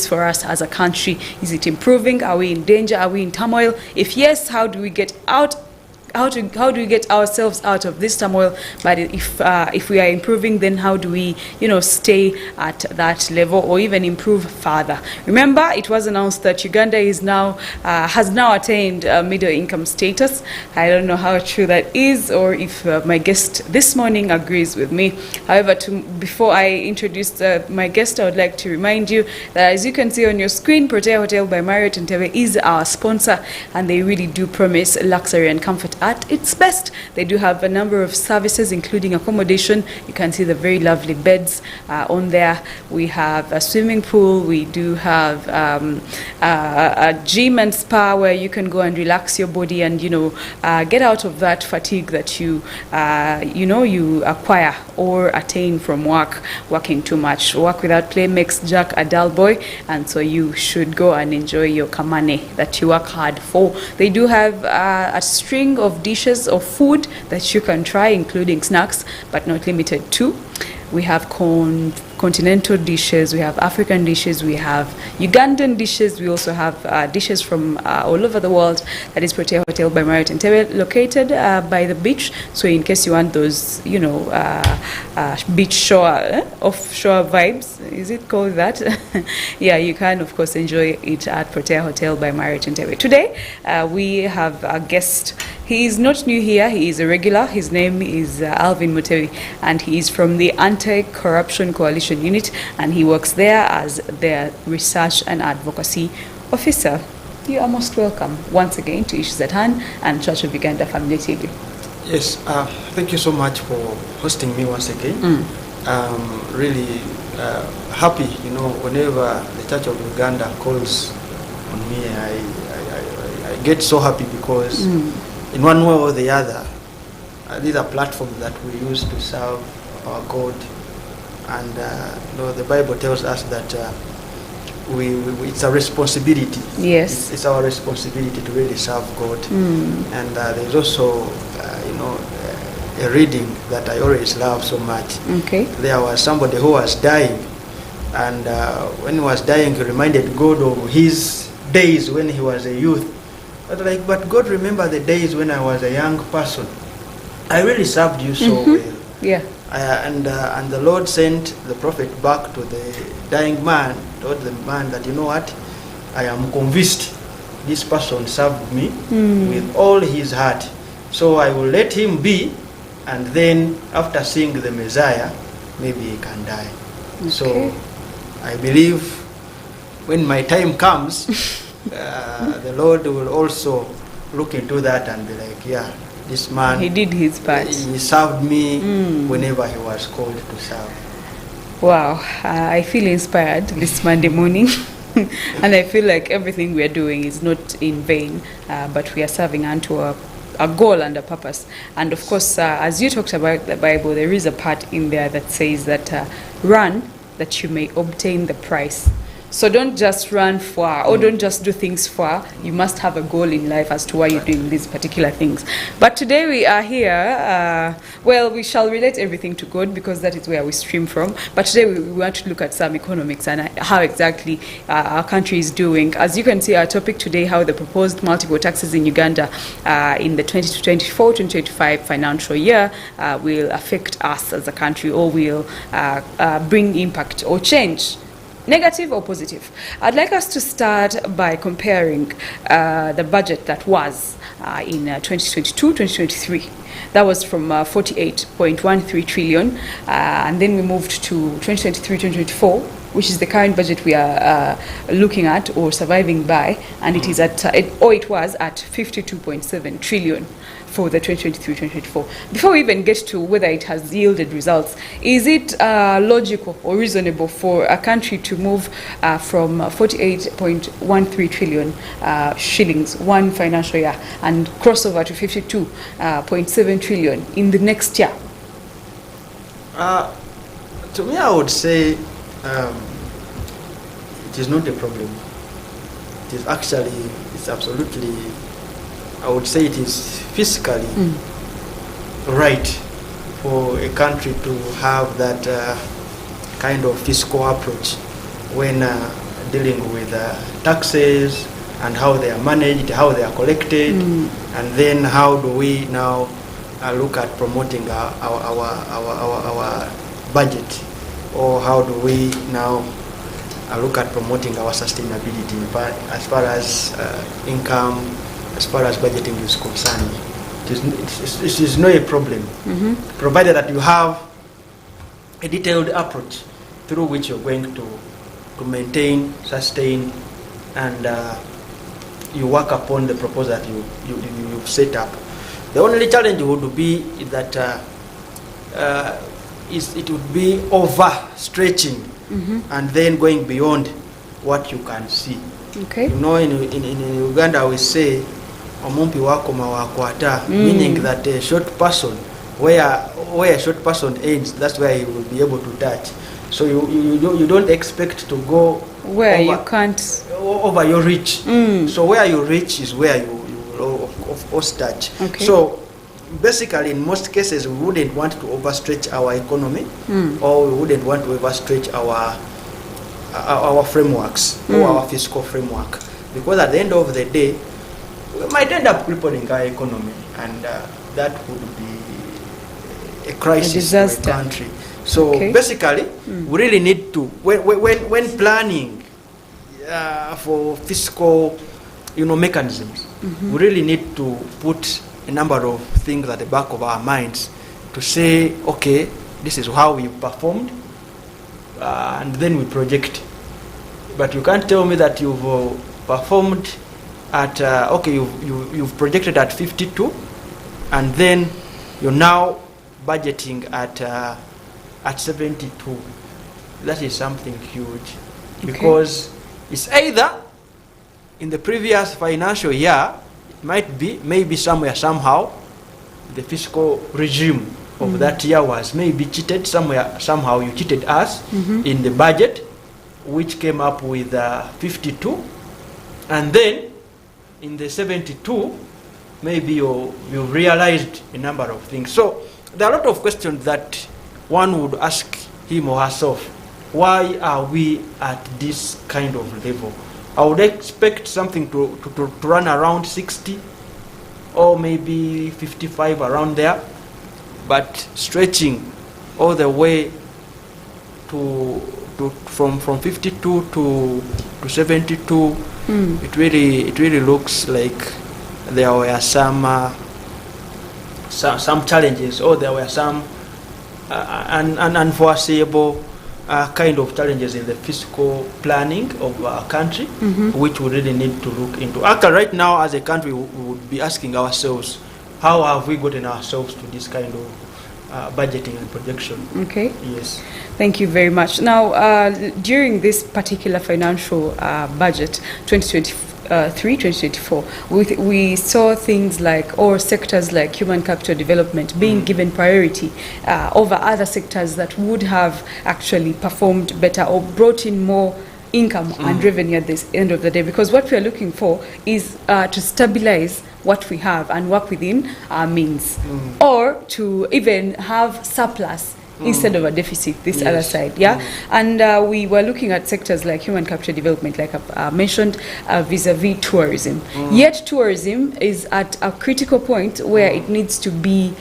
is for us as a country. Is it improving? Are we in danger? Are we in turmoil? If yes, how do we get out? How do we get ourselves out of this turmoil? But if we are improving, then how do we, stay at that level or even improve further? Remember, it was announced that Uganda has now attained middle income status. I don't know how true that is, or if my guest this morning agrees with me. However, before I introduce my guest, I would like to remind you that, as you can see on your screen, Protea Hotel by Marriott Entebbe is our sponsor, and they really do promise luxury and comfort at its best. They do have a number of services, including accommodation. You can see the very lovely beds on there. We have a swimming pool. We do have a gym and spa where you can go and relax your body and get out of that fatigue that you acquire or attain from working too much. Work without play makes Jack a dull boy, and so you should go and enjoy your kamane that you work hard for. They do have a string of dishes of food that you can try, including snacks, but not limited to. We have continental dishes, we have African dishes, we have Ugandan dishes, we also have dishes from all over the world. That is Protea Hotel by Marriott Entebbe, located by the beach. So in case you want those, beach shore, offshore vibes, is it called that? Yeah, you can of course enjoy it at Protea Hotel by Marriott Entebbe. Today we have a guest. He is not new here, he is a regular. His name is Alvin Mutebi, and he is from the Anti-Corruption Coalition Unit, and he works there as their Research and Advocacy Officer. You are most welcome once again to Issues at Hand and Church of Uganda Family TV. Yes, thank you so much for hosting me once again. Really happy, whenever the Church of Uganda calls on me, I get so happy because in one way or the other, these are platforms that we use to serve our God, and the Bible tells us that it's a responsibility. Yes, it's our responsibility to really serve God. And there's also, a reading that I always love so much. Okay. There was somebody who was dying, and when he was dying, he reminded God of his days when he was a youth. But God, remember the days when I was a young person. I really served you so well. Yeah. And the Lord sent the prophet back to the dying man, told the man that, I am convinced this person served me with all his heart. So I will let him be, and then after seeing the Messiah, maybe he can die. Okay. So I believe when my time comes, the Lord will also look into that and be like, yeah, this man, he did his part. He served me whenever he was called to serve. Wow, I feel inspired this Monday morning. And I feel like everything we are doing is not in vain, but we are serving unto a goal and a purpose. And of course, as you talked about the Bible, there is a part in there that says that run that you may obtain the prize. So don't just run far, or don't just do things far. You must have a goal in life as to why you're doing these particular things. But today we are here, we shall relate everything to God because that is where we stream from. But today we want to look at some economics and how exactly our country is doing. As you can see, our topic today, how the proposed multiple taxes in Uganda in the 2024-2025 financial year will affect us as a country, or will bring impact or change. Negative or positive? I'd like us to start by comparing the budget that was in 2022-2023. That was from 48.13 trillion, and then we moved to 2023-2024, which is the current budget we are looking at or surviving by, and it is at it was at 52.7 trillion for the 2023-2024. Before we even get to whether it has yielded results, is it logical or reasonable for a country to move from 48.13 trillion shillings one financial year and cross over to 52.7 trillion in the next year? To me, I would say it is not a problem. It is actually, it's absolutely, I would say it is fiscally right for a country to have that kind of fiscal approach when dealing with taxes and how they are managed, how they are collected, and then how do we now look at promoting our budget, or how do we now look at promoting our sustainability, but as far as income, as far as budgeting is concerned. It is not a problem, provided that you have a detailed approach through which you're going to maintain, sustain, and you work upon the proposal that you've set up. The only challenge would be that it would be overstretching and then going beyond what you can see. Okay. You know, in Uganda we say omumpi wako mawakwata, meaning that a short person, where a short person ends, that's where he will be able to touch. So you don't expect to go where over, you can't over your reach. So where you reach is where you will of course touch. Okay. So basically, in most cases, we wouldn't want to overstretch our economy, or we wouldn't want to overstretch our frameworks or our fiscal framework, because at the end of the day, we might end up crippling our economy, and that would be a crisis for a country. So basically, we really need to, when planning for fiscal, mechanisms, we really need to put a number of things at the back of our minds to say, okay, this is how we performed, and then we project. But you can't tell me that you've performed at you've projected at 52, and then you're now budgeting at 72. That is something huge, because it's either in the previous financial year, it might be maybe somewhere somehow the fiscal regime of that year was maybe cheated somehow you cheated us in the budget, which came up with 52, and then in the 72 maybe you realized a number of things. So there are a lot of questions that one would ask him or herself. Why are we at this kind of level? I would expect something to run around 60 or maybe 55, around there, but stretching all the way to from 52 to 72, it really looks like there were some challenges, or there were some unforeseeable kind of challenges in the fiscal planning of our country, which we really need to look into. Actually, right now, as a country, we would be asking ourselves, how have we gotten ourselves to this kind of budgeting and projection? Okay. Yes. Thank you very much. Now, during this particular financial budget, 2023-2024, we saw things like, or sectors like human capital development being given priority over other sectors that would have actually performed better or brought in more income and revenue at this end of the day. Because what we are looking for is to stabilize what we have and work within our means, or to even have surplus instead of a deficit, this other side, and we were looking at sectors like human capital development, like I mentioned, vis-a-vis tourism. Yet tourism is at a critical point where it needs to be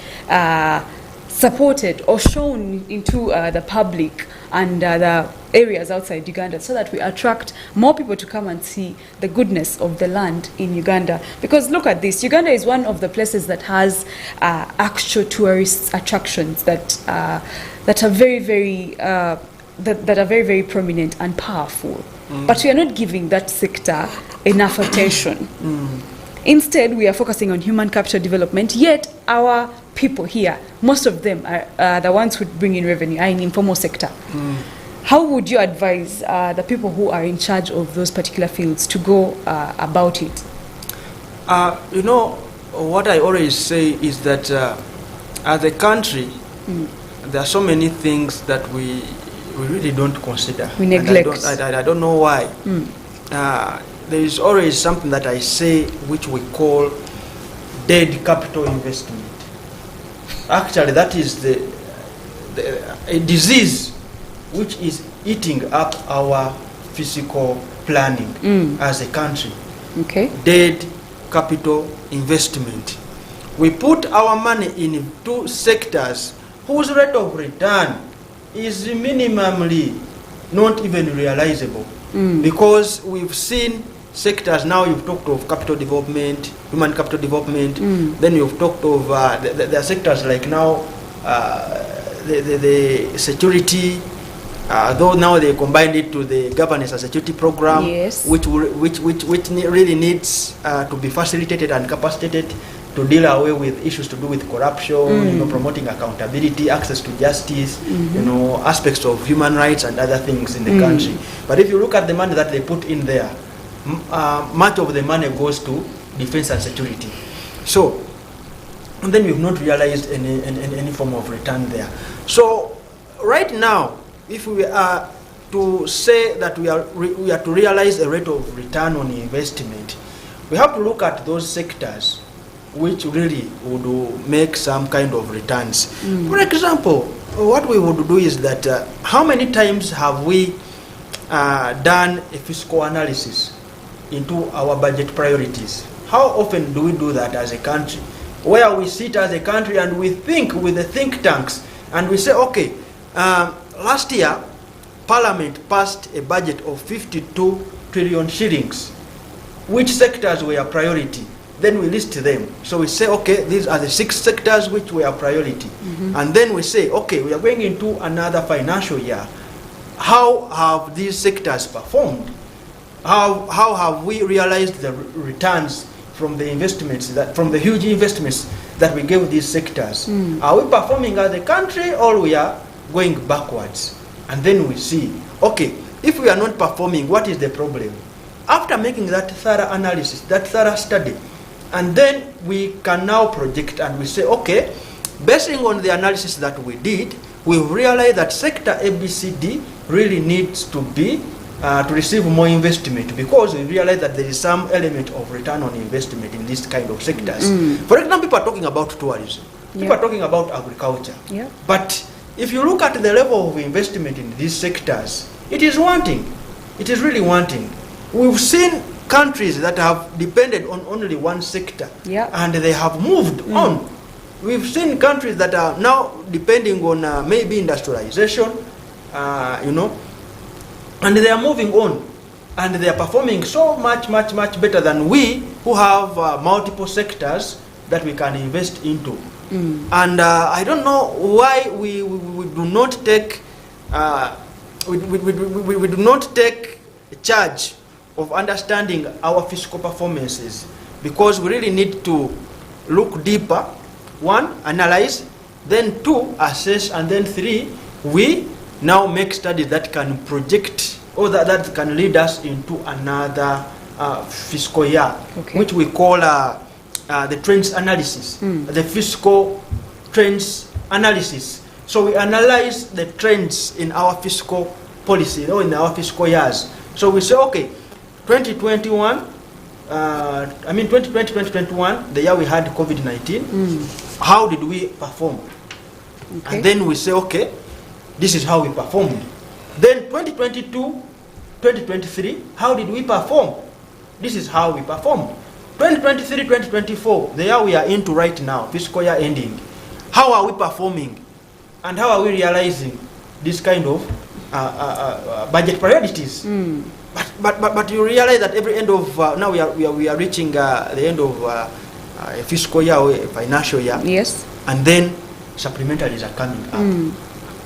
supported or shown into the public and the areas outside Uganda, so that we attract more people to come and see the goodness of the land in Uganda. Because look at this, Uganda is one of the places that has actual tourist attractions that are very, very very prominent and powerful. But we are not giving that sector enough attention. Instead, we are focusing on human capital development, yet our people here, most of them are the ones who bring in revenue, are in informal sector. How would you advise the people who are in charge of those particular fields to go about it? What I always say is that as a country, there are so many things that we really don't consider. We neglect. I don't know why. There is always something that I say which we call dead capital investment. Actually, that is a disease which is eating up our physical planning as a country. Okay. Dead capital investment. We put our money in two sectors whose rate of return is minimally not even realizable. Because we've seen sectors, now you've talked of capital development, human capital development, then you've talked of, there are sectors like now, the security, though now they combined it to the governance and security program, yes, which really needs to be facilitated and capacitated to deal away with issues to do with corruption, promoting accountability, access to justice, aspects of human rights and other things in the country. But if you look at the money that they put in there, much of the money goes to defense and security. So, and then we've not realized any form of return there. So, right now, if we are to say that we are to realize a rate of return on investment, we have to look at those sectors which really would make some kind of returns. For example, what we would do is that how many times have we done a fiscal analysis into our budget priorities? How often do we do that as a country? Where we sit as a country and we think with the think tanks and we say, okay, last year Parliament passed a budget of 52 trillion shillings. Which sectors were a priority? Then we list them. So we say, okay, these are the 6 sectors which were a priority. And then we say, okay, we are going into another financial year. How have these sectors performed? How have we realized the returns from the investments, from the huge investments that we gave these sectors? Are we performing as a country or we are going backwards? And then we see, okay, if we are not performing, what is the problem? After making that thorough analysis, that thorough study, and then we can now project and we say, okay, basing on the analysis that we did, we realized that sector ABCD really needs to be to receive more investment, because we realize that there is some element of return on investment in this kind of sectors. For example, people are talking about tourism, people are talking about agriculture, but if you look at the level of investment in these sectors, it is wanting. It is really wanting. We've seen countries that have depended on only one sector, and they have moved on. We've seen countries that are now depending on maybe industrialization, and they are moving on, and they are performing so much better than we, who have multiple sectors that we can invest into. And I don't know why we do not take we do not take charge of understanding our fiscal performances, because we really need to look deeper. 1, analyze, then 2, assess, and then 3, we now make studies that can project, or that can lead us into another fiscal year, which we call the trends analysis, the fiscal trends analysis. So we analyze the trends in our fiscal policy, in our fiscal years. So we say, okay, 2021, 2020, 2021, the year we had COVID-19, how did we perform? And then we say, okay, this is how we performed. Then 2022, 2023, how did we perform? This is how we performed. 2023, 2024, the year we are into right now, fiscal year ending, how are we performing? And how are we realizing this kind of budget priorities? But you realize that every end of now we are reaching the end of a fiscal year or a financial year. Yes. And then supplementaries are coming up.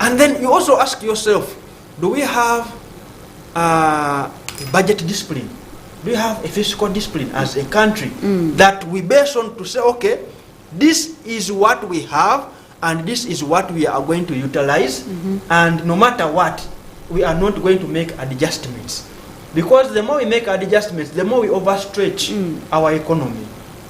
And then you also ask yourself, do we have budget discipline? Do we have a fiscal discipline as a country that we base on to say, okay, this is what we have and this is what we are going to utilize, and no matter what, we are not going to make adjustments. Because the more we make adjustments, the more we overstretch our economy.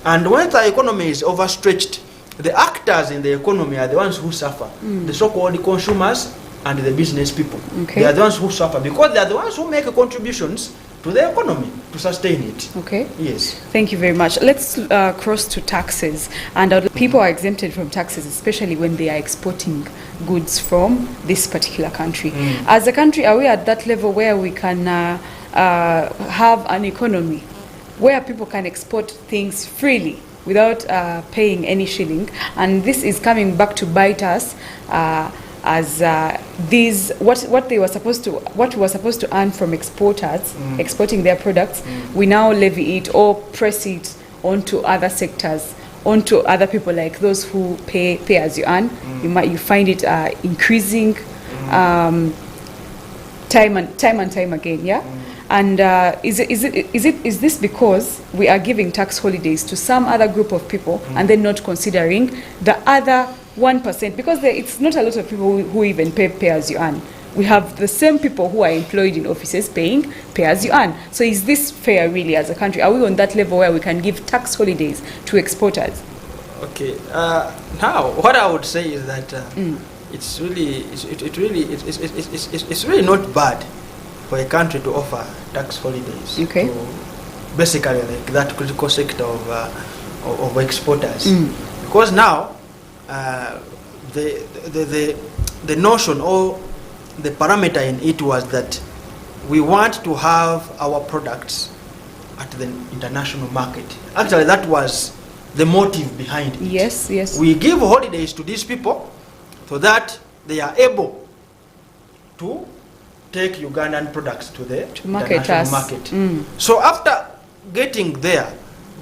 And when the economy is overstretched, the actors in the economy are the ones who suffer. The so-called consumers and the business people. They are the ones who suffer, because they are the ones who make contributions to the economy to sustain it. Yes. Thank you very much. Let's cross to taxes. And people are exempted from taxes, especially when they are exporting goods from this particular country. As a country, are we at that level where we can have an economy where people can export things freely without paying any shilling, and this is coming back to bite us as these what we were supposed to earn from exporters exporting their products, we now levy it or press it onto other sectors, onto other people like those who pay as you earn. You find it increasing time and time again, yeah. And is this because we are giving tax holidays to some other group of people and then not considering the other 1%? Because it's not a lot of people who even pay as you earn. We have the same people who are employed in offices paying pay as you earn. So is this fair really as a country? Are we on that level where we can give tax holidays to exporters? Okay. Now, what I would say is that it's really not bad for a country to offer tax holidays to basically like that critical sector of exporters, because now the notion or the parameter in it was that we want to have our products at the international market. Actually, that was the motive behind it. Yes. We give holidays to these people so that they are able to take Ugandan products to the international market. So after getting there,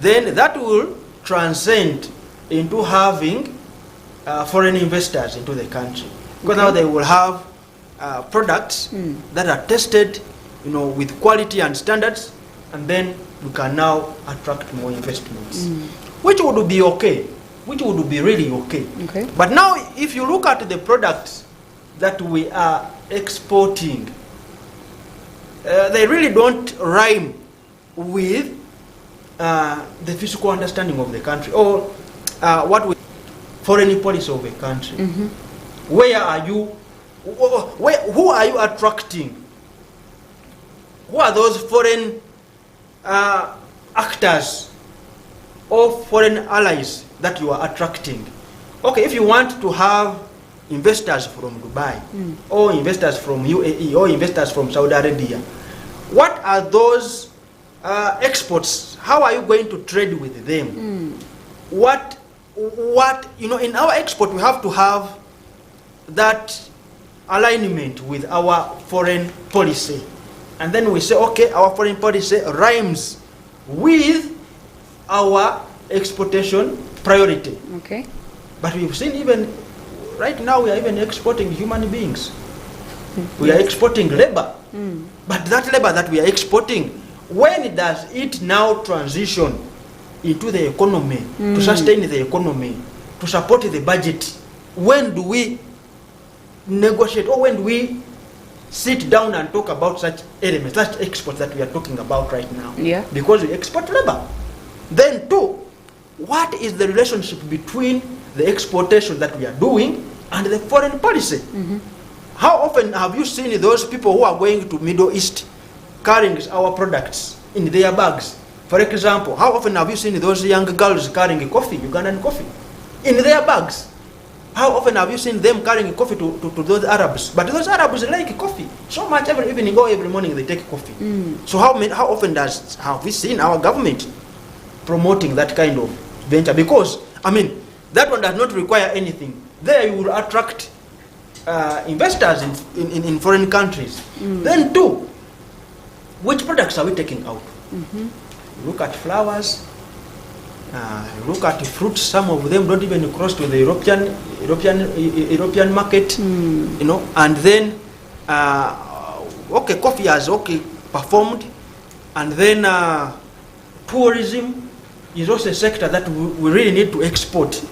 then that will transcend into having foreign investors into the country, because now they will have products that are tested, with quality and standards, and then we can now attract more investments, which would be okay, which would be really okay. But now, if you look at the products that we are exporting, they really don't rhyme with the fiscal understanding of the country, or foreign policy of a country. Where are you? Who are you attracting? Who are those foreign actors or foreign allies that you are attracting? Okay, if you want to have investors from Dubai, or investors from UAE, or investors from Saudi Arabia, what are those exports? How are you going to trade with them? What in our export we have to have that alignment with our foreign policy, and then we say, okay, our foreign policy rhymes with our exportation priority. But we've seen, even right now, we are even exporting human beings. We are exporting labor. But that labor that we are exporting, when does it now transition into the economy, to sustain the economy, to support the budget? When do we negotiate, or when do we sit down and talk about such elements, such exports that we are talking about right now? Because we export labor. Then too, what is the relationship between the exportation that we are doing and the foreign policy? How often have you seen those people who are going to Middle East carrying our products in their bags? For example, how often have you seen those young girls carrying coffee, Ugandan coffee, in their bags? How often have you seen them carrying coffee to those Arabs? But those Arabs like coffee so much. Every evening or every morning they take coffee. So how often have we seen our government promoting that kind of venture? Because that one does not require anything. There you will attract investors in foreign countries. Then too, which products are we taking out? Look at flowers, look at fruits. Some of them don't even cross to the European market, and then coffee has performed, and then tourism is also a sector that we really need to export.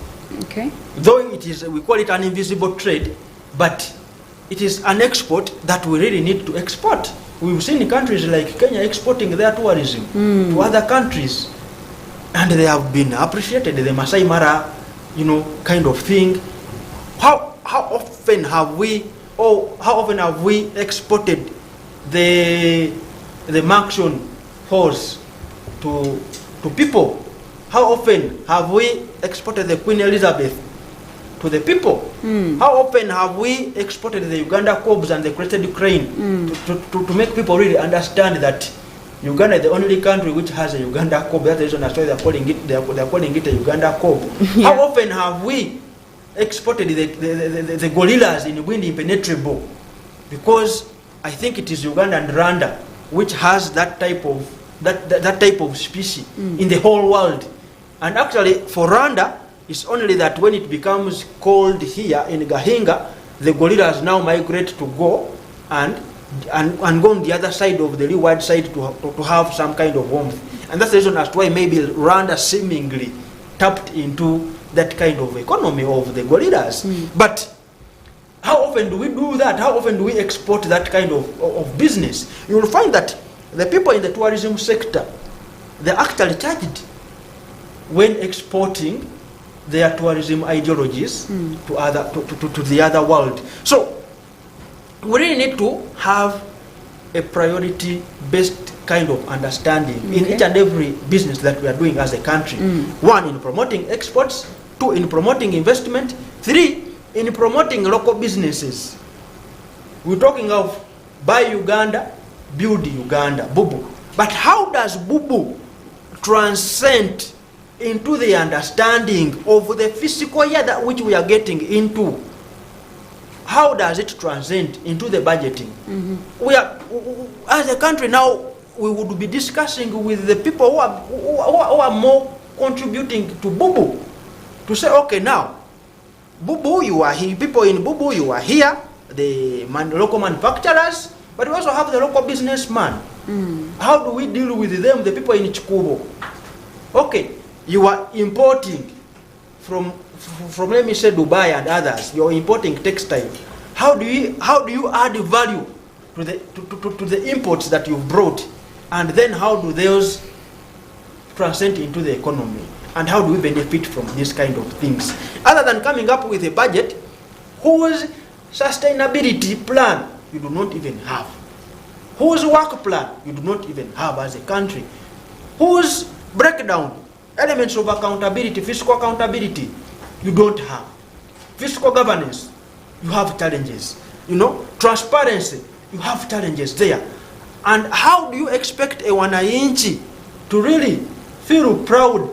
Though it is, we call it an invisible trade, but it is an export that we really need to export. We've seen countries like Kenya exporting their tourism to other countries, and they have been appreciated. The Masai Mara, kind of thing. How often have we exported the Maction horse to people? How often have we exported the Queen Elizabeth to to the people. How often have we exported the Uganda cobs and the crested crane to make people really understand that Uganda is the only country which has a Uganda cob. That's the reason that's why they're calling it a Uganda cob. Yeah. How often have we exported the gorillas in wind impenetrable? Because I think it is Uganda and Rwanda which has that type of species in the whole world. And actually for Rwanda, it's only that when it becomes cold here in Gahinga, the gorillas now migrate to go and go on the other side of the leeward side to have some kind of warmth. And that's the reason as to why maybe Rwanda seemingly tapped into that kind of economy of the gorillas. But how often do we do that? How often do we export that kind of business? You will find that the people in the tourism sector, they're actually charged when exporting their tourism ideologies to the other world. So we really need to have a priority-based kind of understanding in each and every business that we are doing as a country. 1, in promoting exports. 2, in promoting investment. 3, in promoting local businesses. We're talking of buy Uganda, build Uganda, Bubu. But how does Bubu transcend into the understanding of the physical year that which we are getting into? How does it transcend into the budgeting? We are, as a country now, we would be discussing with the people who are more contributing to Bubu to say, okay, now, Bubu, you are here, people in Bubu, you are here, the local manufacturers, but we also have the local businessman. How do we deal with them, the people in Chikubo? Okay, you are importing from let me say Dubai and others. You're importing textile. How do you add value to the imports that you've brought, and then how do those transcend into the economy, and how do we benefit from these kind of things, other than coming up with a budget whose sustainability plan you do not even have, whose work plan you do not even have as a country, whose breakdown elements of accountability, fiscal accountability, you don't have. Fiscal governance, you have challenges. Transparency, you have challenges there. And how do you expect a wananchi to really feel proud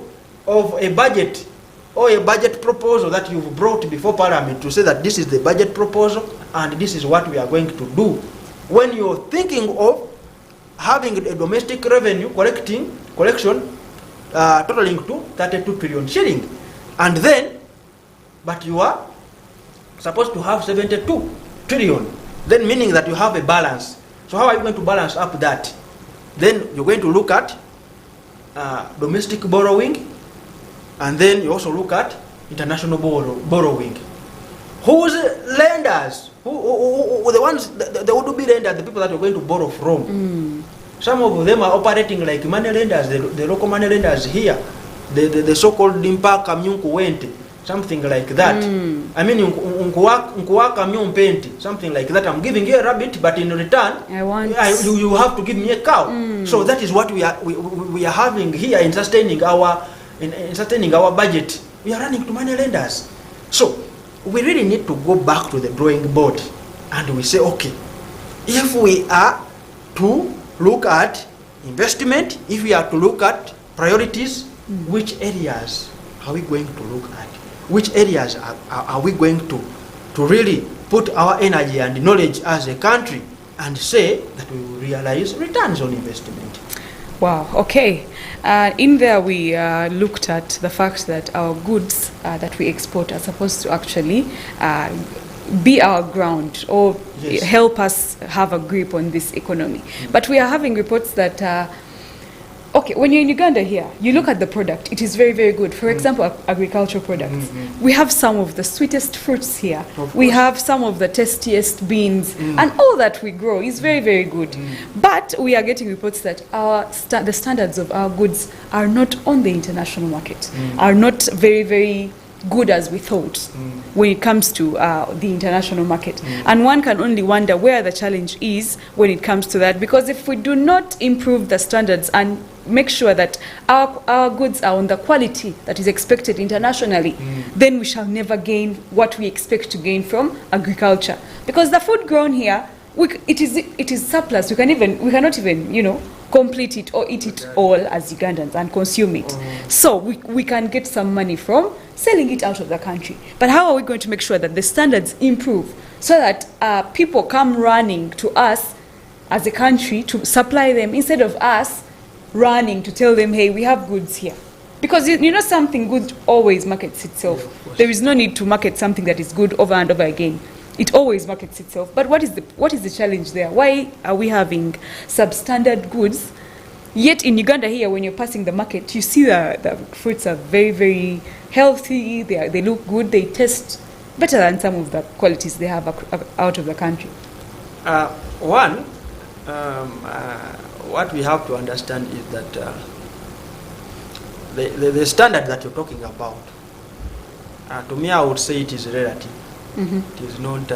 of a budget or a budget proposal that you've brought before Parliament to say that this is the budget proposal and this is what we are going to do, when you're thinking of having a domestic revenue collection totaling to 32 trillion shilling, and then but you are supposed to have 72 trillion, then meaning that you have a balance. So how are you going to balance up that? Then you're going to look at domestic borrowing, and then you also look at international borrowing. Whose lenders? Who the ones, the would-be lenders, the people that you're going to borrow from? Some of them are operating like money lenders, the local money lenders here, the so-called Limpa Kamyunku Wente, something like that. I mean, Nkuwa Kamyun Penti, something like that. I'm giving you a rabbit, but in return, you have to give me a cow. So that is what we are having here in sustaining our budget. We are running to money lenders. So we really need to go back to the drawing board and we say, okay, if we are to look at investment, if we are to look at priorities, which areas are we going to look at? Which areas are we going to really put our energy and knowledge as a country and say that we will realize returns on investment? Wow, okay. In there we looked at the fact that our goods that we export are supposed to actually be our ground or help us have a grip on this economy. But we are having reports that okay, when you're in Uganda here, you look at the product, it is very, very good. For example, agricultural products. We have some of the sweetest fruits here. We have some of the tastiest beans, and all that we grow is very, very good. But we are getting reports that the standards of our goods are not on the international market, are not very, very good as we thought when it comes to the international market. And one can only wonder where the challenge is when it comes to that, because if we do not improve the standards and make sure that our goods are on the quality that is expected internationally, then we shall never gain what we expect to gain from agriculture. Because the food grown here, it is surplus. We cannot even complete it or eat it all as Ugandans and consume it. So we can get some money from selling it out of the country. But how are we going to make sure that the standards improve so that people come running to us as a country to supply them instead of us running to tell them, hey, we have goods here? Because something good always markets itself. Yeah, there is no need to market something that is good over and over again. It always markets itself. But what is the challenge there? Why are we having substandard goods? Yet in Uganda here, when you're passing the market, you see the fruits are very, very healthy. They look good. They taste better than some of the qualities they have out of the country. What we have to understand is that the standard that you're talking about, to me, I would say it is relative. It is not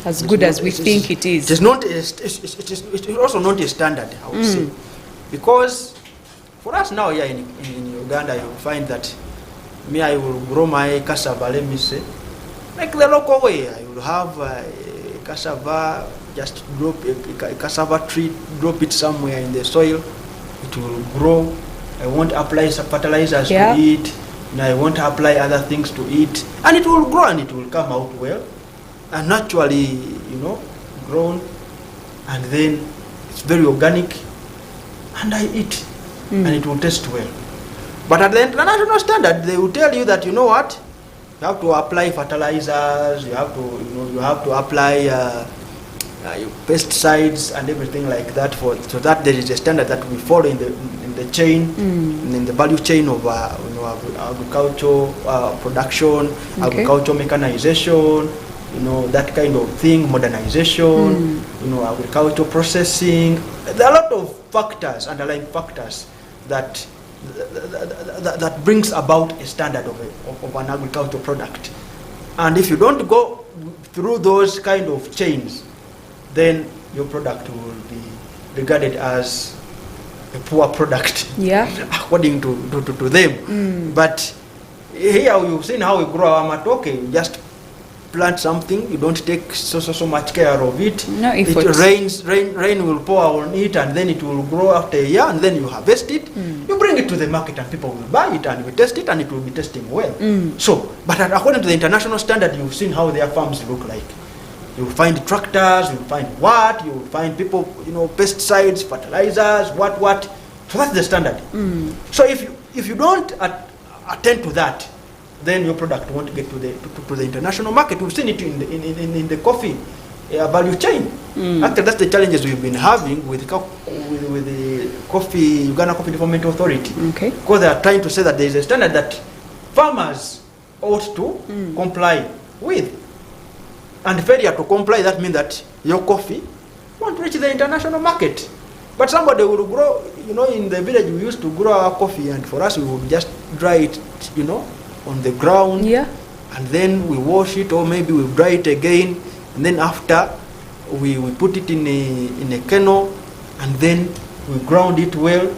as good as we think it is. It is not. It is also not a standard, I would say, because for us now here in Uganda, you will find that I will grow my cassava. Let me say, like the local way, I will have a cassava. Just drop a cassava tree, drop it somewhere in the soil. It will grow. I won't apply some fertilizers to it. I won't apply other things to it, and it will grow and it will come out well, and naturally, grown, and then it's very organic, and I eat, and it will taste well. But at the international standard, they will tell you that you have to apply fertilizers, you have to apply pesticides and everything like that so that there is a standard that we follow in the chain, in the value chain of agricultural production, agricultural mechanization, that kind of thing, modernization, agricultural processing. There are a lot of factors, underlying factors that brings about a standard of an agricultural product. And if you don't go through those kind of chains, then your product will be regarded as a poor product, according to them. But here you've seen how we grow our matoke. You just plant something, you don't take so much care of it. No effort. It rains, rain will pour on it, and then it will grow after a year, and then you harvest it. You bring it to the market, and people will buy it, and we test it, and it will be tasting well. So, but according to the international standard, you've seen how their farms look like. You'll find tractors, you'll find people, pesticides, fertilizers, what. So that's the standard. So if you don't attend to that, then your product won't get to the international market. We've seen it in the coffee value chain. Actually, that's the challenges we've been having with the Uganda Coffee Development Authority. Okay. Because they are trying to say that there is a standard that farmers ought to comply with. And failure to comply, that means that your coffee won't reach the international market. But somebody will grow, in the village we used to grow our coffee, and for us we would just dry it, on the ground. Yeah. And then we wash it, or maybe we dry it again, and then after we put it in a kennel, and then we ground it well,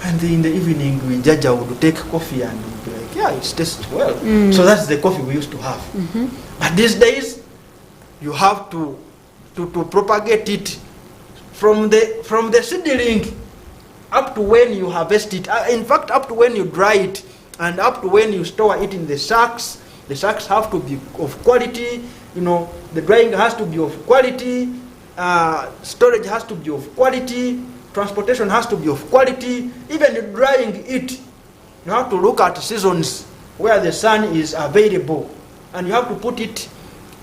and in the evening Jaja would take coffee and would be like, it tastes well. So that's the coffee we used to have. But these days, you have to propagate it from the seedling up to when you harvest it. In fact, up to when you dry it, and up to when you store it in the sacks. The sacks have to be of quality. The drying has to be of quality. Storage has to be of quality. Transportation has to be of quality. Even drying it, you have to look at seasons where the sun is available, and you have to put it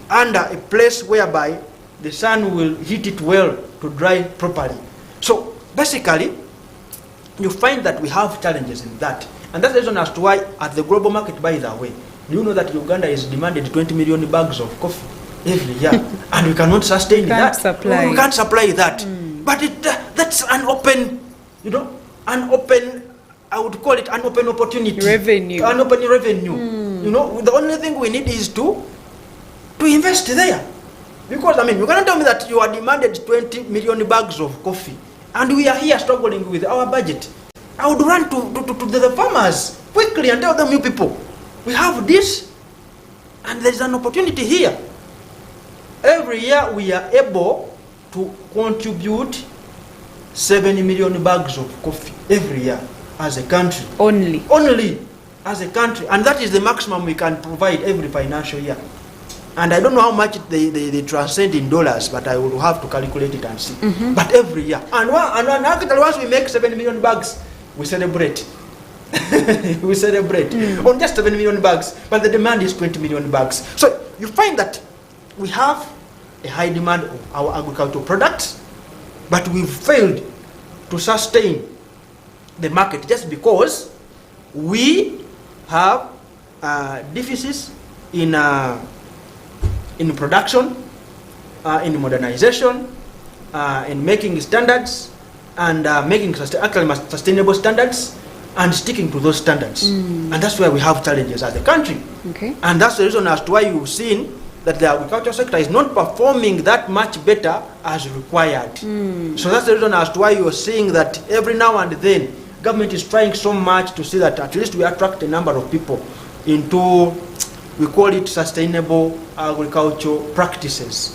under a place whereby the sun will hit it well to dry properly. So basically, you find that we have challenges in that. And that's the reason as to why at the global market, by the way, do you know that Uganda is demanded 20 million bags of coffee every year? And we cannot sustain that. We can't supply that. But that's an open, I would call it an open opportunity. Revenue. An open revenue. The only thing we need is to invest there. Because, you cannot tell me that you are demanded 20 million bags of coffee, and we are here struggling with our budget. I would run to the farmers quickly and tell them, you people, we have this, and there is an opportunity here. Every year we are able to contribute 7 million bags of coffee every year as a country. Only as a country, and that is the maximum we can provide every financial year. And I don't know how much they transcend in dollars, but I will have to calculate it and see. But every year, and once we make 7 million bags, we celebrate. We celebrate on just 7 million bags, but the demand is 20 million bags. So you find that we have a high demand of our agricultural products, but we've failed to sustain the market just because we have deficits in production, in modernization, in making standards, and making sustainable standards, and sticking to those standards. And that's where we have challenges as a country. Okay. And that's the reason as to why you've seen that the agriculture sector is not performing that much better as required. So that's the reason as to why you're seeing that every now and then government is trying so much to see that at least we attract a number of people into, we call it sustainable agricultural practices,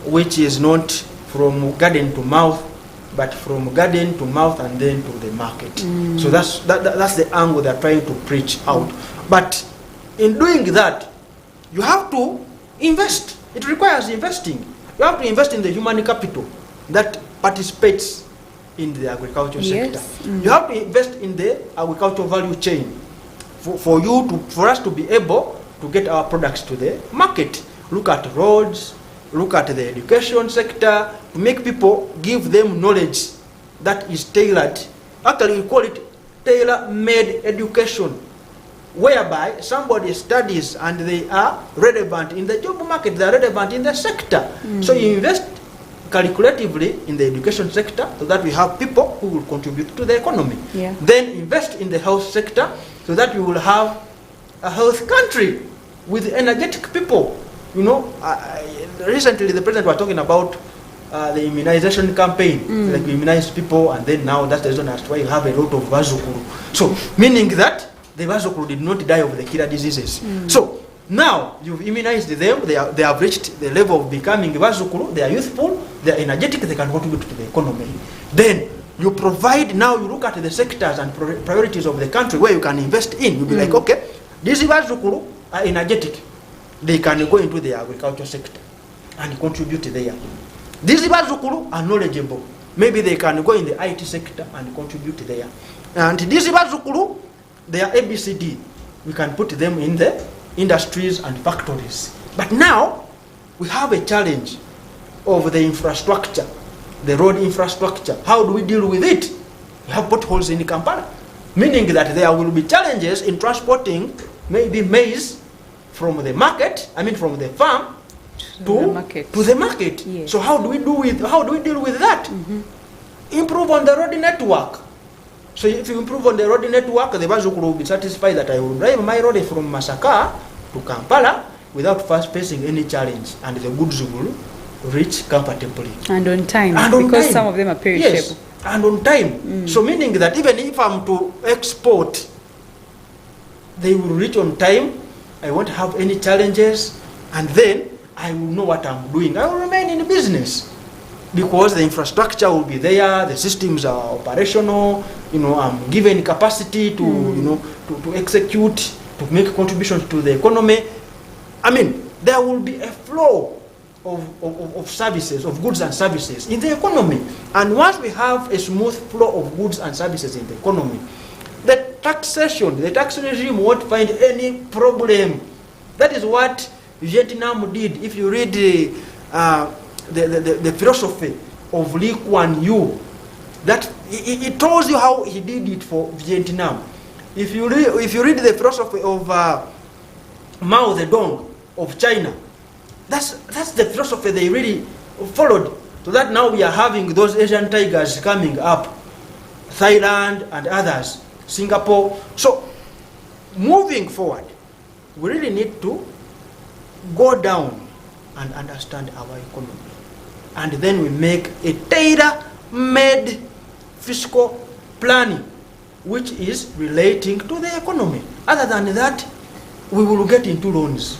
which is not from garden to mouth, but from garden to mouth and then to the market. So that's the angle they're trying to preach out. But in doing that, you have to invest. It requires investing. You have to invest in the human capital that participates in the agriculture sector. You have to invest in the agricultural value chain for us to be able to get our products to the market. Look at roads, look at the education sector, to make people, give them knowledge that is tailored. Actually, we call it tailor-made education, whereby somebody studies and they are relevant in the job market, they are relevant in the sector. So you invest calculatively in the education sector so that we have people who will contribute to the economy. Then invest in the health sector so that we will have a health country with energetic people. You know, recently the president was talking about the immunization campaign, like we immunize people, and then now that's the reason as to why you have a lot of vazukuru. So meaning that the vazukuru did not die of the killer diseases. So now you've immunized them, they have reached the level of becoming vazukuru, they are youthful, they are energetic, they can contribute to the economy. Then you provide, now you look at the sectors and priorities of the country where you can invest in. You'll be like, okay, these vazukuru are energetic, they can go into the agriculture sector and contribute there. These vazukuru are knowledgeable, maybe they can go in the IT sector and contribute there. And these vazukuru, they are ABCD, we can put them in the industries and factories. But now we have a challenge of the infrastructure, the road infrastructure. How do we deal with it? We have potholes in Kampala, meaning that there will be challenges in transporting maybe maize from the market, from the farm to the market. Yes. So how do we deal with that? Improve on the road network. So if you improve on the road network, the Bazukuru will be satisfied that I will drive my road from Masaka to Kampala without first facing any challenge, and the goods will reach comfortably. And on time, because some of them are perishable. Yes, and on time. So meaning that even if I'm to export, they will reach on time, I won't have any challenges, and then I will know what I'm doing. I will remain in business because the infrastructure will be there, the systems are operational, I'm given capacity to, to execute, to make contributions to the economy. There will be a flow of services, of goods and services in the economy. And once we have a smooth flow of goods and services in the economy, the tax regime won't find any problem. That is what Vietnam did. If you read the philosophy of Lee Kuan Yew, that it tells you how he did it for Vietnam. If you read the philosophy of Mao Zedong of China, that's the philosophy they really followed. So that now we are having those Asian tigers coming up, Thailand and others, Singapore. So moving forward, we really need to go down and understand our economy, and then we make a made fiscal planning, which is relating to the economy. Other than that, we will get into loans.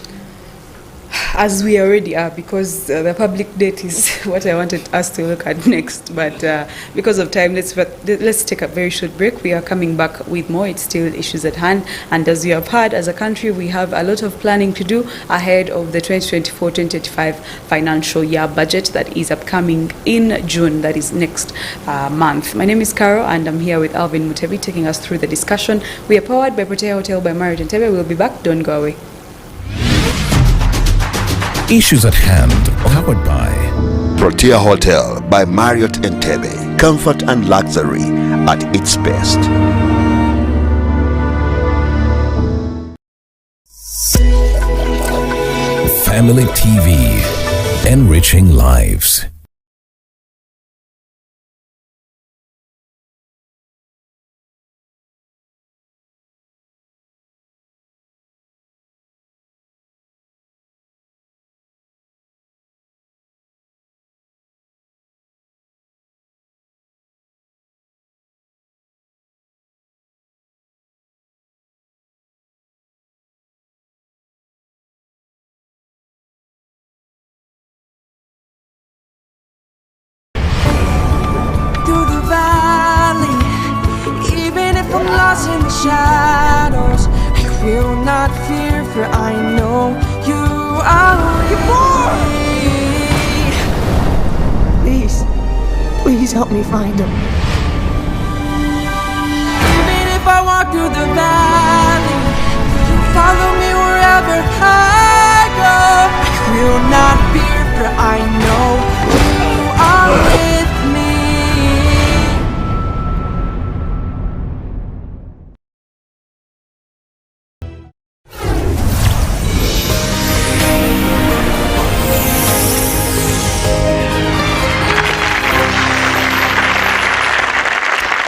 As we already are, because the public debt is what I wanted us to look at next. But because of time, let's take a very short break. We are coming back with more. It's still issues at hand. And as you have heard, as a country, we have a lot of planning to do ahead of the 2024-2025 financial year budget that is upcoming in June, that is next month. My name is Carol, and I'm here with Alvin Mutebi taking us through the discussion. We are powered by Protea Hotel by Marriott Entebbe. We'll be back. Don't go away. Issues at hand, powered by Protea Hotel by Marriott Entebbe. Comfort and luxury at its best. Family TV, enriching lives. In the shadows, I will not fear, for I know you are with me. Please help me find him. Even if I walk through the valley, you follow me wherever I go. I will not fear, for I know you are with me.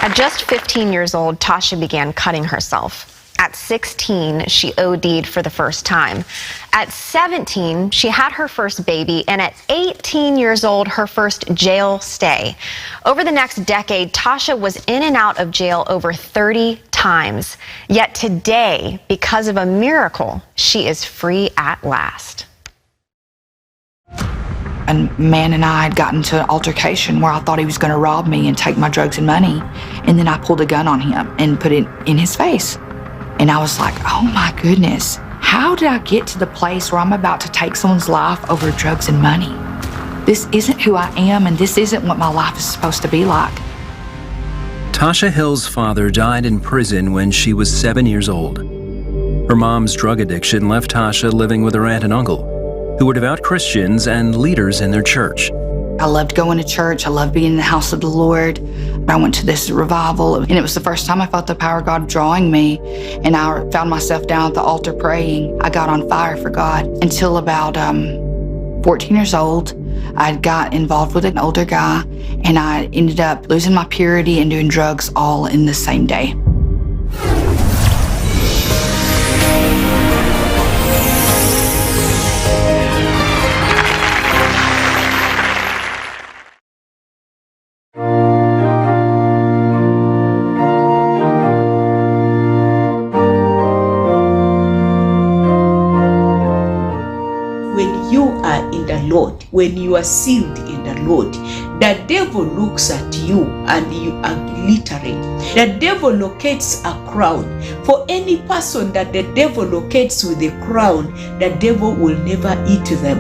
At just 15 years old, Tasha began cutting herself. At 16, she OD'd for the first time. At 17, she had her first baby, and at 18 years old, her first jail stay. Over the next decade, Tasha was in and out of jail over 30 times. Yet today, because of a miracle, she is free at last. A man and I had gotten into an altercation where I thought he was going to rob me and take my drugs and money. And then I pulled a gun on him and put it in his face. And I was like, oh my goodness, how did I get to the place where I'm about to take someone's life over drugs and money? This isn't who I am, and this isn't what my life is supposed to be like. Tasha Hill's father died in prison when she was 7 years old. Her mom's drug addiction left Tasha living with her aunt and uncle, who were devout Christians and leaders in their church. I loved going to church. I loved being in the house of the Lord. I went to this revival, and it was the first time I felt the power of God drawing me, and I found myself down at the altar praying. I got on fire for God until about 14 years old. I got involved with an older guy, and I ended up losing my purity and doing drugs all in the same day. When you are sealed in the Lord, the devil looks at you and you are glittering. The devil locates a crown. For any person that the devil locates with a crown, the devil will never eat them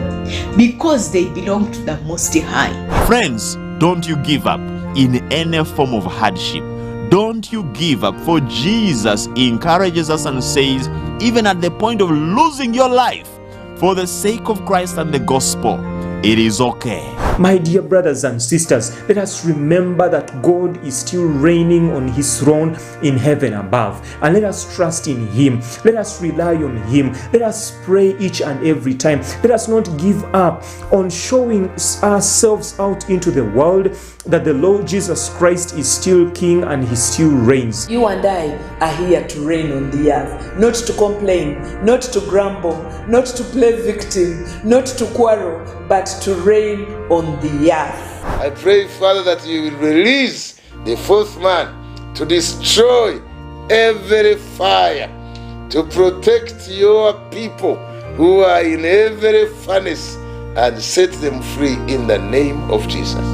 because they belong to the Most High. Friends, don't you give up in any form of hardship. Don't you give up, for Jesus encourages us and says, even at the point of losing your life, for the sake of Christ and the gospel, it is okay. My dear brothers and sisters, let us remember that God is still reigning on his throne in heaven above. And let us trust in him. Let us rely on him. Let us pray each and every time. Let us not give up on showing ourselves out into the world that the Lord Jesus Christ is still king and he still reigns. You and I are here to reign on the earth, not to complain, not to grumble, not to play victim, not to quarrel, but to reign on the earth. I pray, Father, that you will release the fourth man to destroy every fire, to protect your people who are in every furnace and set them free in the name of Jesus.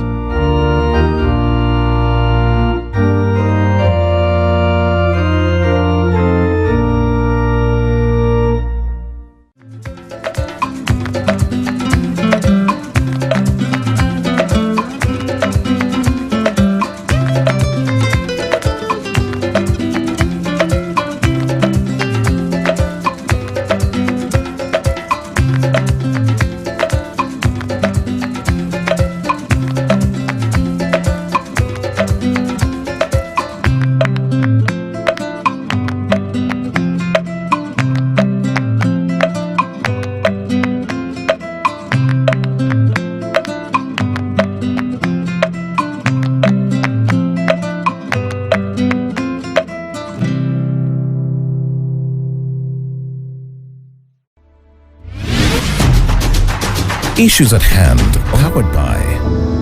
Issues at hand, powered by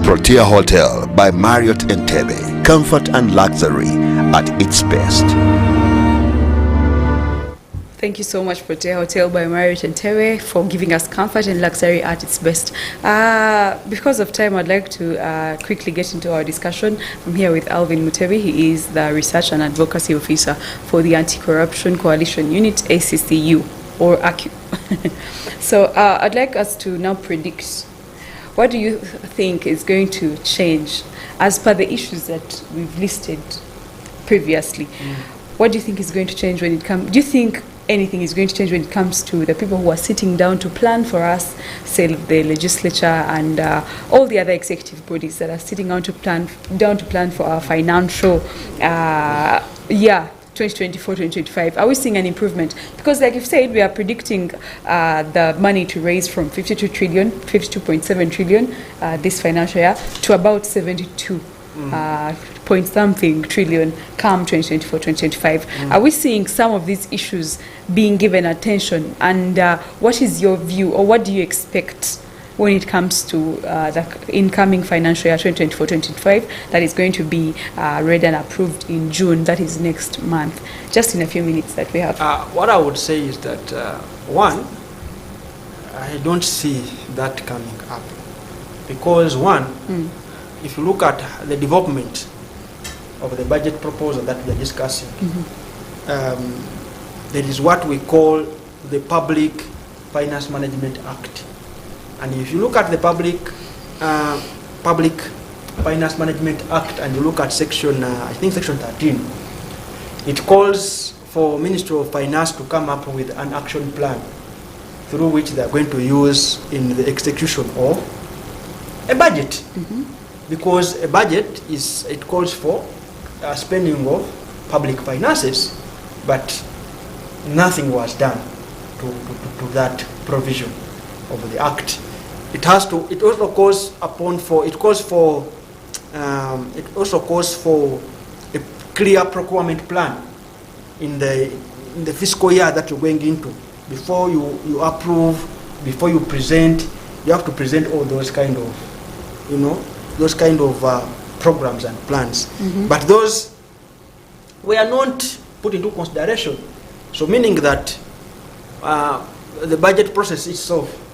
Protea Hotel by Marriott Entebbe. Comfort and luxury at its best. Thank you so much, Protea Hotel by Marriott Entebbe, for giving us comfort and luxury at its best. Because of time, I'd like to quickly get into our discussion. I'm here with Alvin Mutebi. He is the Research and Advocacy Officer for the Anti-Corruption Coalition Unit, ACCU, or ACU. So I'd like us to now predict, what do you think is going to change as per the issues that we've listed previously? What do you think is going to change when it comes? Do you think anything is going to change when it comes to the people who are sitting down to plan for us, say the legislature and all the other executive bodies that are sitting down to plan for our financial year 2024-2025? Are we seeing an improvement? Because like you've said, we are predicting the money to raise from 52.7 trillion this financial year to about 72 point something trillion come 2024-2025. Are we seeing some of these issues being given attention? And what is your view, or what do you expect when it comes to the incoming financial year 2024-2025 that is going to be read and approved in June, that is next month? Just in a few minutes that we have. What I would say is that, one, I don't see that coming up. Because one, if you look at the development of the budget proposal that we are discussing, there is what we call the Public Finance Management Act. And if you look at the Public Finance Management Act and you look at section, I think section 13, it calls for Ministry of Finance to come up with an action plan through which they are going to use in the execution of a budget. Because a budget it calls for spending of public finances, but nothing was done to that provision of the act. It also calls for a clear procurement plan in the fiscal year that you're going into. Before you approve, before you present, you have to present all those kind of programs and plans. But those were not put into consideration. So meaning that the budget process itself,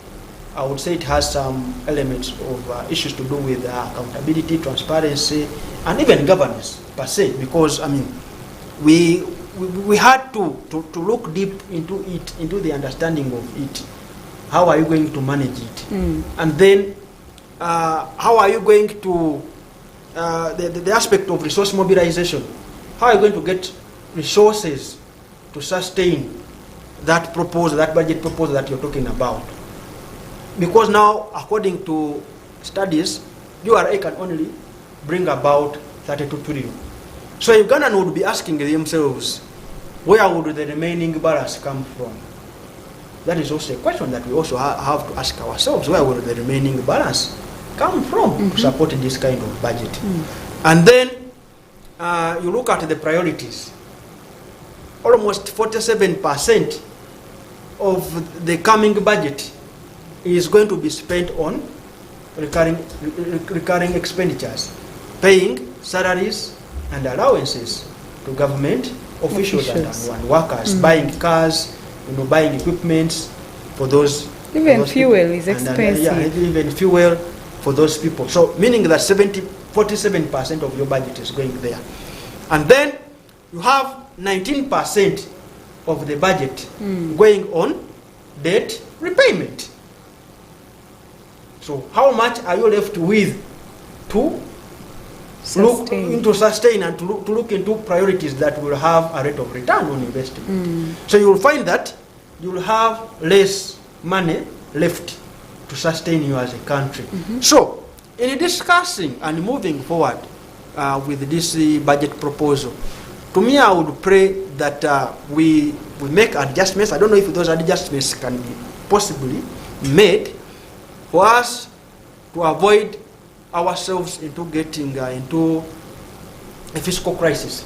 I would say it has some elements of issues to do with accountability, transparency, and even governance per se. Because I mean, we had to look deep into it, into the understanding of it. How are you going to manage it? And then how are you going to the aspect of resource mobilization? How are you going to get resources to sustain that proposal, that budget proposal that you're talking about? Because now, according to studies, URA can only bring about 32 trillion. So Ugandans would be asking themselves, where would the remaining balance come from? That is also a question that we also have to ask ourselves. Where would the remaining balance come from to support this kind of budget? And then you look at the priorities. Almost 47% of the coming budget is going to be spent on recurring expenditures, paying salaries and allowances to government officials and workers, buying cars, buying equipment for those. Even fuel people. is expensive. And even fuel for those people. So meaning that 47% of your budget is going there. And then you have 19% of the budget going on debt repayment. So how much are you left with to sustain and to look into priorities that will have a rate of return on investment? So you will find that you will have less money left to sustain you as a country. So in discussing and moving forward with this budget proposal, to me I would pray that we make adjustments. I don't know if those adjustments can be possibly made for us to avoid ourselves into getting into a fiscal crisis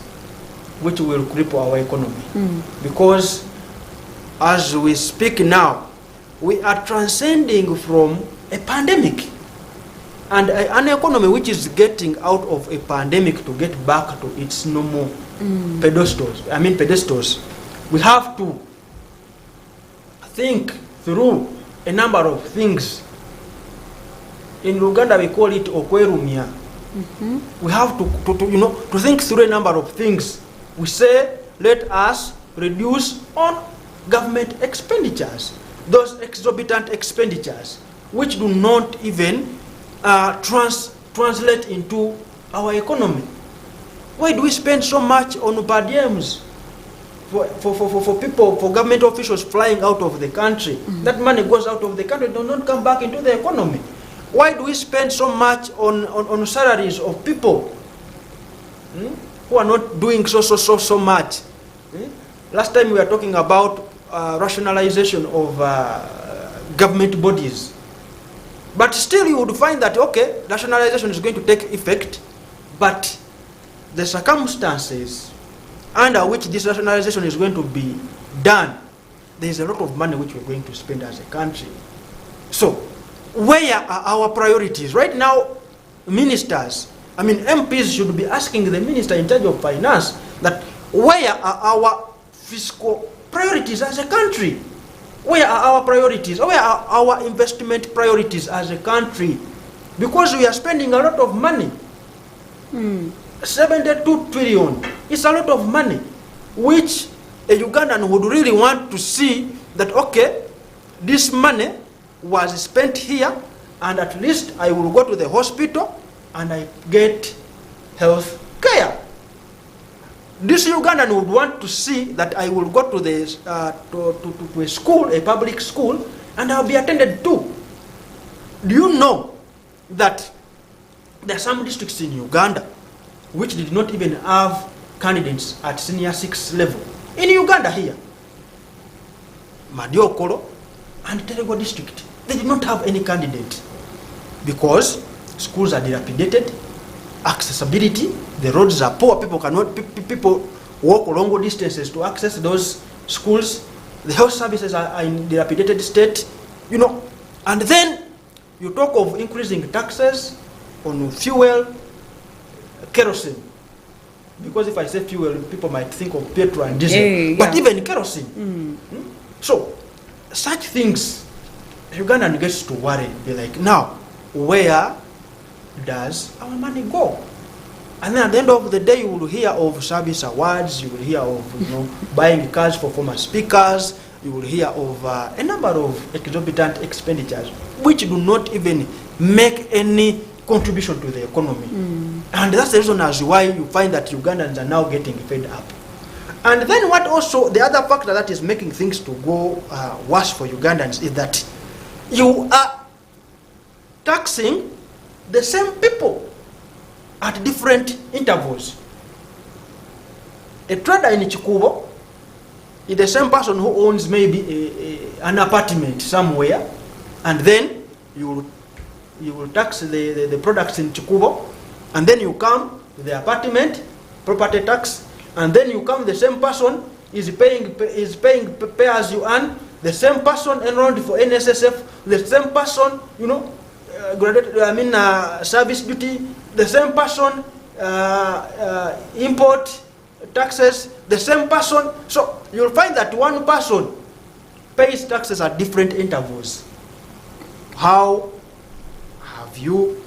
which will cripple our economy. Because as we speak now, we are transcending from a pandemic and an economy which is getting out of a pandemic to get back to its normal pedestals. We have to think through a number of things. In Uganda we call it okwerumia. We have to think through a number of things. We say, let us reduce on government expenditures, those exorbitant expenditures which do not even translate into our economy. Why do we spend so much on per diems for people, for government officials flying out of the country? That money goes out of the country, does not come back into the economy. Why do we spend so much on salaries of people who are not doing so much? Last time we were talking about rationalization of government bodies. But still you would find that, okay, rationalization is going to take effect, but the circumstances under which this rationalization is going to be done, there is a lot of money which we're going to spend as a country. So, where are our priorities? Right now, ministers, MPs should be asking the minister in charge of finance that where are our fiscal priorities as a country? Where are our priorities? Where are our investment priorities as a country? Because we are spending a lot of money. 72 trillion. It's a lot of money, which a Ugandan would really want to see that, okay, this money was spent here, and at least I will go to the hospital and I get health care. This Ugandan would want to see that I will go to the to a school, a public school, and I'll be attended to. Do you know that there are some districts in Uganda which did not even have candidates at senior 6 level? In Uganda here, Madiokolo and Terego district, they did not have any candidate because schools are dilapidated, accessibility, the roads are poor, people walk long distances to access those schools, the health services are in dilapidated state, and then you talk of increasing taxes on fuel, kerosene, because if I say fuel, people might think of petrol and diesel, but even kerosene. So such things, Ugandan gets to worry, be like, now where does our money go? And then at the end of the day, you will hear of service awards, you will hear of buying cars for former speakers, you will hear of a number of exorbitant expenditures which do not even make any contribution to the economy. And that's the reason as why you find that Ugandans are now getting fed up. And then what also, the other factor that is making things to go worse for Ugandans is that you are taxing the same people at different intervals. A trader in Chikubo is the same person who owns maybe an apartment somewhere, and then you will tax the products in Chikubo, and then you come to the apartment, property tax, and then you come, the same person is paying pay as you earn, the same person enrolled for NSSF, the same person, service duty, the same person import taxes, the same person. So you'll find that one person pays taxes at different intervals. How have you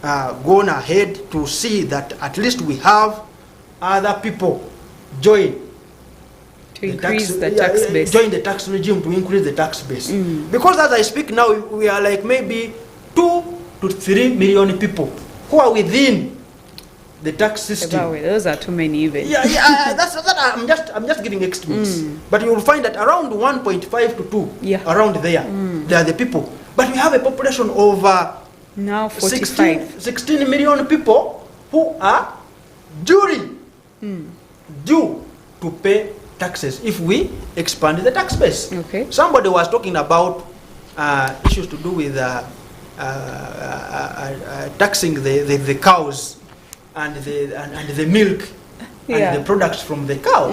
gone ahead to see that at least we have other people join to increase the tax base? Join the tax regime to increase the tax base. Because as I speak now, we are like maybe 2 to 3 million people who are within the tax system. Those are too many even. That's I'm just giving estimates. But you will find that around 1.5 to 2, around there, they are the people. But we have a population of now 45. 16 million people who are due to pay taxes if we expand the tax base. Okay. Somebody was talking about issues to do with taxing the cows and the milk and the products from the cow.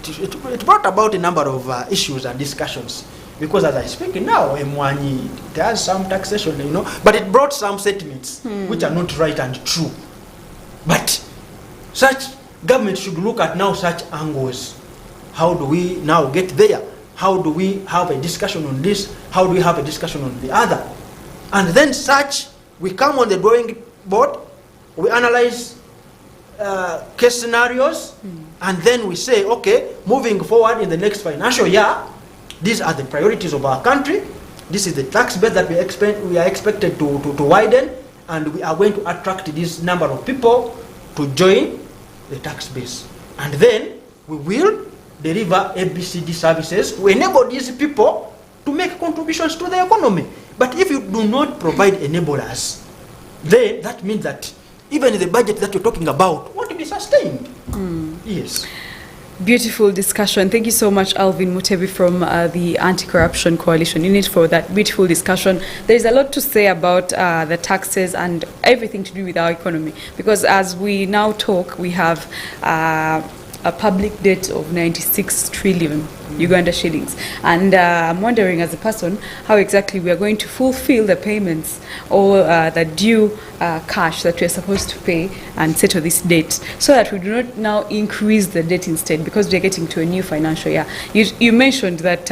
It brought about a number of issues and discussions. Because as I speak now, Mwani, there has some taxation, but it brought some statements which are not right and true. But such government should look at now such angles. How do we now get there? How do we have a discussion on this? How do we have a discussion on the other? And then we come on the drawing board, we analyze case scenarios, and then we say, okay, moving forward in the next financial year, these are the priorities of our country. This is the tax base that we are expected to widen, and we are going to attract this number of people to join the tax base. And then we will deliver ABCD services to enable these people to make contributions to the economy. But if you do not provide enablers, then that means that even the budget that you're talking about won't be sustained. Yes. Beautiful discussion. Thank you so much, Alvin Mutebi from the Anti-Corruption Coalition Unit, for that beautiful discussion. There is a lot to say about the taxes and everything to do with our economy, because as we now talk, we have a public debt of 96 trillion Uganda shillings. And I'm wondering, as a person, how exactly we are going to fulfill the payments or the due cash that we are supposed to pay and settle this debt, so that we do not now increase the debt instead, because we are getting to a new financial year. You mentioned that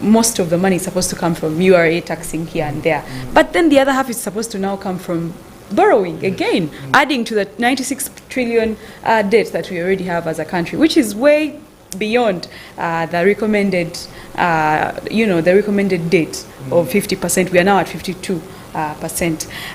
most of the money is supposed to come from URA taxing here and there, but then the other half is supposed to now come from borrowing again, adding to the 96 trillion debt that we already have as a country, which is way beyond the recommended, the recommended debt of 50%. We are now at 52%.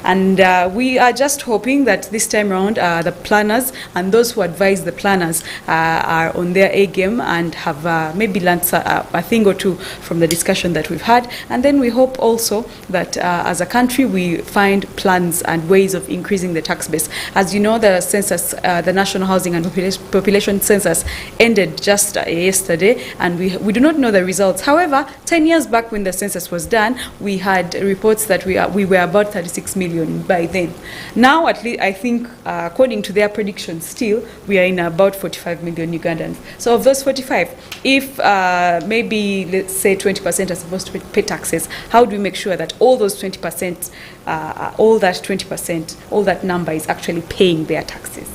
And we are just hoping that this time around the planners and those who advise the planners are on their A game and have maybe learned a thing or two from the discussion that we've had. And then we hope also that as a country we find plans and ways of increasing the tax base. As you know, the census, the National Housing and Population Census ended just yesterday, and we do not know the results. However, 10 years back when the census was done, we had reports that we were about 36 million by then. Now, at least, I think, according to their predictions, still, we are in about 45 million Ugandans. So of those 45, if maybe, let's say, 20% are supposed to pay taxes, how do we make sure that all those 20%, all that 20%, all that number is actually paying their taxes?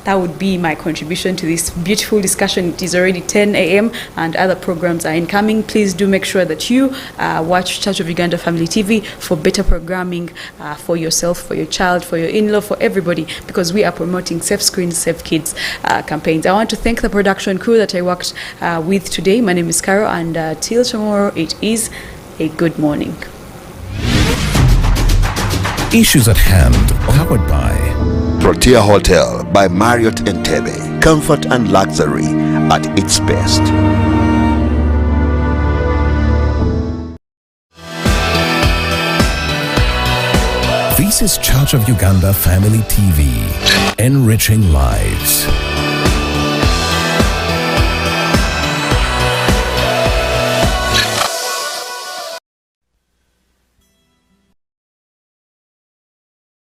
That would be my contribution to this beautiful discussion. It is already 10 a.m. and other programs are incoming. Please do make sure that you watch Church of Uganda Family TV for better programming for yourself, for your child, for your in-law, for everybody, because we are promoting Safe Screens, Safe Kids campaigns. I want to thank the production crew that I worked with today. My name is Carol, and till tomorrow, it is a good morning. Issues at hand, powered by Protea Hotel by Marriott Entebbe. Comfort and luxury at its best. This is Church of Uganda Family TV, enriching lives.